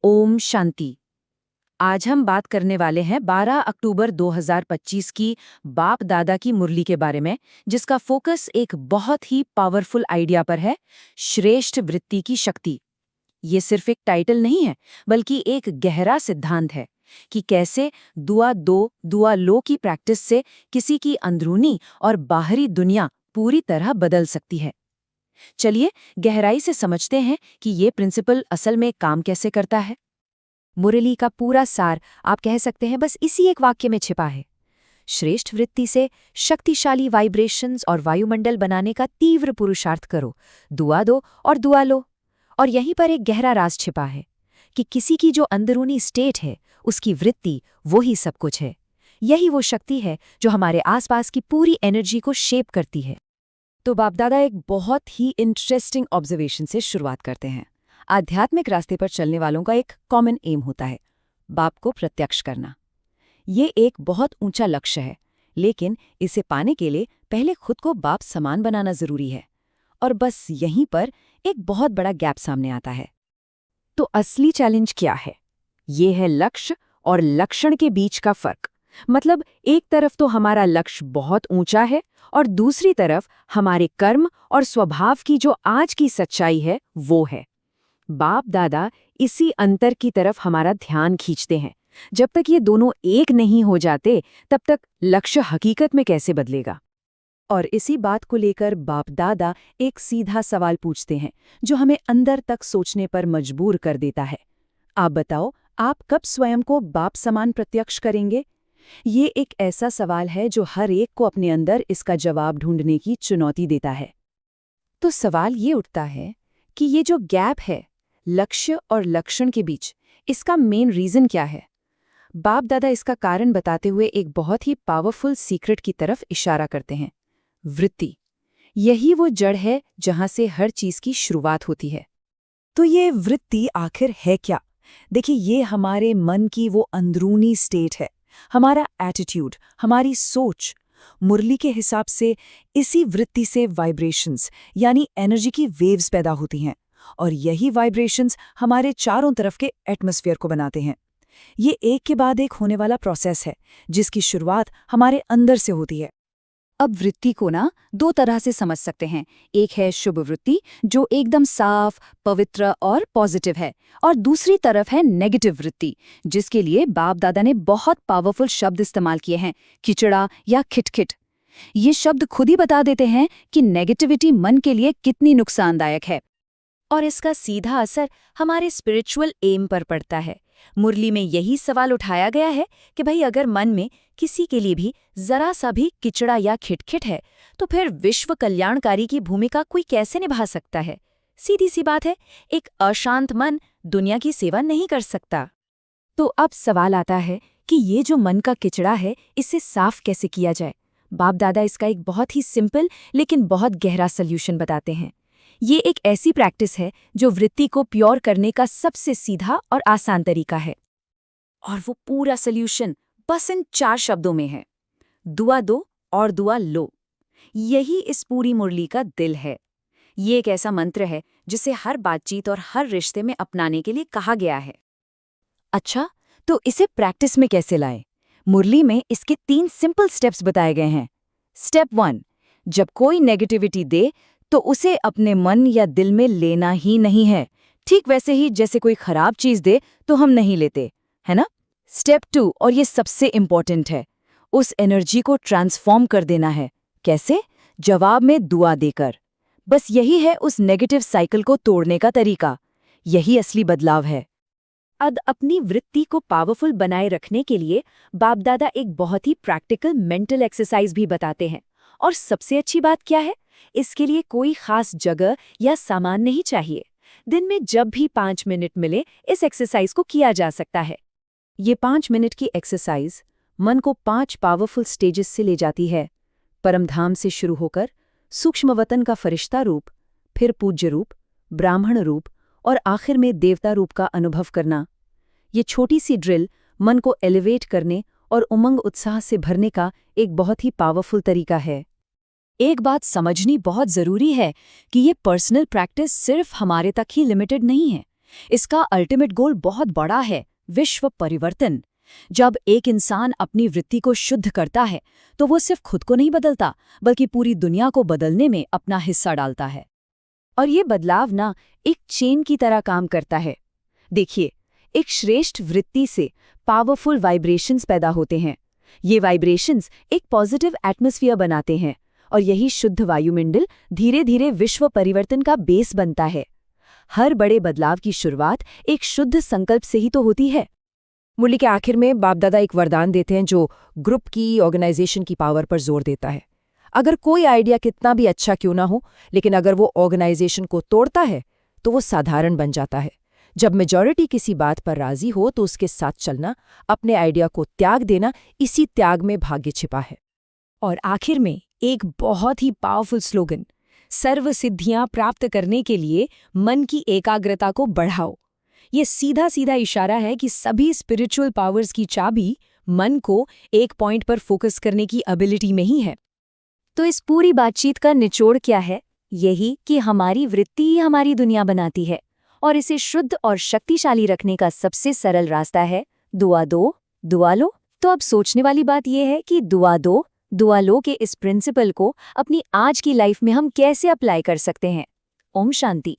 ओम शांति। आज हम बात करने वाले हैं 12 अक्टूबर 2025 की बाप दादा की मुरली के बारे में, जिसका फोकस एक बहुत ही पावरफुल आइडिया पर है, श्रेष्ठ वृत्ति की शक्ति। ये सिर्फ एक टाइटल नहीं है, बल्कि एक गहरा सिद्धांत है कि कैसे दुआ दो दुआ लो की प्रैक्टिस से किसी की अंदरूनी और बाहरी दुनिया पूरी तरह बदल सकती है। चलिए गहराई से समझते हैं कि ये प्रिंसिपल असल में काम कैसे करता है। मुरली का पूरा सार आप कह सकते हैं बस इसी एक वाक्य में छिपा है। श्रेष्ठ वृत्ति से शक्तिशाली वाइब्रेशंस और वायुमंडल बनाने का तीव्र पुरुषार्थ करो, दुआ दो और दुआ लो। और यहीं पर एक गहरा राज छिपा है कि किसी की जो अंदरूनी स्टेट है, उसकी वृत्ति वो ही सब कुछ है। यही वो शक्ति है जो हमारे आसपास की पूरी एनर्जी को शेप करती है। तो बाप दादा एक बहुत ही इंटरेस्टिंग ऑब्जर्वेशन से शुरुआत करते हैं। आध्यात्मिक रास्ते पर चलने वालों का एक कॉमन एम होता है, बाप को प्रत्यक्ष करना। ये एक बहुत ऊंचा लक्ष्य है, लेकिन इसे पाने के लिए पहले खुद को बाप समान बनाना जरूरी है। और बस यहीं पर एक बहुत बड़ा गैप सामने आता है। तो असली चैलेंज क्या है? ये है लक्ष्य और लक्षण के बीच का फर्क। मतलब एक तरफ तो हमारा लक्ष्य बहुत ऊंचा है और दूसरी तरफ हमारे कर्म और स्वभाव की जो आज की सच्चाई है वो है। बाप दादा इसी अंतर की तरफ हमारा ध्यान खींचते हैं। जब तक ये दोनों एक नहीं हो जाते, तब तक लक्ष्य हकीकत में कैसे बदलेगा? और इसी बात को लेकर बाप दादा एक सीधा सवाल पूछते हैं, जो हमें अंदर तक सोचने पर मजबूर कर देता है। आप बताओ, आप कब स्वयं को बाप समान प्रत्यक्ष करेंगे? ये एक ऐसा सवाल है जो हर एक को अपने अंदर इसका जवाब ढूंढने की चुनौती देता है। तो सवाल ये उठता है कि ये जो गैप है लक्ष्य और लक्षण के बीच, इसका मेन रीजन क्या है? बाप दादा इसका कारण बताते हुए एक बहुत ही पावरफुल सीक्रेट की तरफ इशारा करते हैं। वृत्ति, यही वो जड़ है जहां से हर चीज की शुरुआत होती है। तो ये वृत्ति आखिर है क्या? देखिए, ये हमारे मन की वो अंदरूनी स्टेट है, हमारा एटीट्यूड, हमारी सोच। मुरली के हिसाब से इसी वृत्ति से वाइब्रेशंस यानी एनर्जी की वेव्स पैदा होती हैं, और यही वाइब्रेशंस हमारे चारों तरफ के एटमॉस्फेयर को बनाते हैं। ये एक के बाद एक होने वाला प्रोसेस है, जिसकी शुरुआत हमारे अंदर से होती है। अब वृत्ति को ना दो तरह से समझ सकते हैं। एक है शुभ वृत्ति, जो एकदम साफ, पवित्र और पॉजिटिव है, और दूसरी तरफ है नेगेटिव वृत्ति, जिसके लिए बाप दादा ने बहुत पावरफुल शब्द इस्तेमाल किए हैं, खिचड़ा या खिटखिट। ये शब्द खुद ही बता देते हैं कि नेगेटिविटी मन के लिए कितनी नुकसानदायक है, और इसका सीधा असर हमारे स्पिरिचुअल एम पर पड़ता है। मुरली में यही सवाल उठाया गया है कि भाई, अगर मन में किसी के लिए भी जरा सा भी किचड़ा या खिटखिट है, तो फिर विश्व कल्याणकारी की भूमिका कोई कैसे निभा सकता है? सीधी सी बात है, एक अशांत मन दुनिया की सेवा नहीं कर सकता। तो अब सवाल आता है कि ये जो मन का किचड़ा है, इसे साफ कैसे किया जाए? बाप दादा इसका एक बहुत ही सिंपल लेकिन बहुत गहरा सल्यूशन बताते हैं। ये एक ऐसी प्रैक्टिस है जो वृत्ति को प्योर करने का सबसे सीधा और आसान तरीका है। और वो पूरा सल्यूशन बस इन 4 शब्दों में है, दुआ दो और दुआ लो। यही इस पूरी मुरली का दिल है। ये एक ऐसा मंत्र है जिसे हर बातचीत और हर रिश्ते में अपनाने के लिए कहा गया है। अच्छा, तो इसे प्रैक्टिस में कैसे लाएं? मुरली में इसके 3 सिंपल स्टेप्स बताए गए हैं। स्टेप 1, जब कोई नेगेटिविटी दे तो उसे अपने मन या दिल में लेना ही नहीं है, ठीक वैसे ही जैसे कोई खराब चीज दे तो हम नहीं लेते, है ना? स्टेप 2, और ये सबसे इंपॉर्टेंट है, उस एनर्जी को ट्रांसफॉर्म कर देना है। कैसे? जवाब में दुआ देकर। बस यही है उस नेगेटिव साइकिल को तोड़ने का तरीका। यही असली बदलाव है। अब अपनी वृत्ति को पावरफुल बनाए रखने के लिए बाप दादा एक बहुत ही प्रैक्टिकल मेंटल एक्सरसाइज भी बताते हैं। और सबसे अच्छी बात क्या है, इसके लिए कोई खास जगह या सामान नहीं चाहिए। दिन में जब भी 5 मिनट मिले, इस एक्सरसाइज को किया जा सकता है। ये 5 मिनट की एक्सरसाइज मन को 5 पावरफुल स्टेजेस से ले जाती है। परमधाम से शुरू होकर सूक्ष्म वतन का फरिश्ता रूप, फिर पूज्य रूप, ब्राह्मण रूप और आखिर में देवता रूप का अनुभव करना। ये छोटी सी ड्रिल मन को एलिवेट करने और उमंग उत्साह से भरने का एक बहुत ही पावरफुल तरीका है। एक बात समझनी बहुत जरूरी है कि ये पर्सनल प्रैक्टिस सिर्फ हमारे तक ही लिमिटेड नहीं है। इसका अल्टीमेट गोल बहुत बड़ा है, विश्व परिवर्तन। जब एक इंसान अपनी वृत्ति को शुद्ध करता है तो वो सिर्फ खुद को नहीं बदलता, बल्कि पूरी दुनिया को बदलने में अपना हिस्सा डालता है। और ये बदलाव ना एक चेन की तरह काम करता है। देखिए, एक श्रेष्ठ वृत्ति से पावरफुल वाइब्रेशंस पैदा होते हैं। ये वाइब्रेशंस एक पॉजिटिव एटमॉस्फेयर बनाते हैं और यही शुद्ध वायुमंडल धीरे धीरे विश्व परिवर्तन का बेस बनता है। हर बड़े बदलाव की शुरुआत एक शुद्ध संकल्प से ही तो होती है। मुरली के आखिर में बाप दादा एक वरदान देते हैं जो ग्रुप की, ऑर्गेनाइजेशन की पावर पर जोर देता है। अगर कोई आइडिया कितना भी अच्छा क्यों ना हो, लेकिन अगर वो ऑर्गेनाइजेशन को तोड़ता है तो वो साधारण बन जाता है। जब मेजॉरिटी किसी बात पर राजी हो तो उसके साथ चलना, अपने आइडिया को त्याग देना, इसी त्याग में भाग्य छिपा है। और आखिर में एक बहुत ही पावरफुल स्लोगन, सर्व सिद्धियां प्राप्त करने के लिए मन की एकाग्रता को बढ़ाओ। ये सीधा सीधा इशारा है कि सभी स्पिरिचुअल पावर्स की चाबी मन को एक पॉइंट पर फोकस करने की एबिलिटी में ही है। तो इस पूरी बातचीत का निचोड़ क्या है? यही कि हमारी वृत्ति ही हमारी दुनिया बनाती है और इसे शुद्ध और शक्तिशाली रखने का सबसे सरल रास्ता है दुआ दो, दुआ लो। तो अब सोचने वाली बात यह है कि दुआ दो, दुआ लो के इस प्रिंसिपल को अपनी आज की लाइफ में हम कैसे अप्लाई कर सकते हैं। ओम शांति।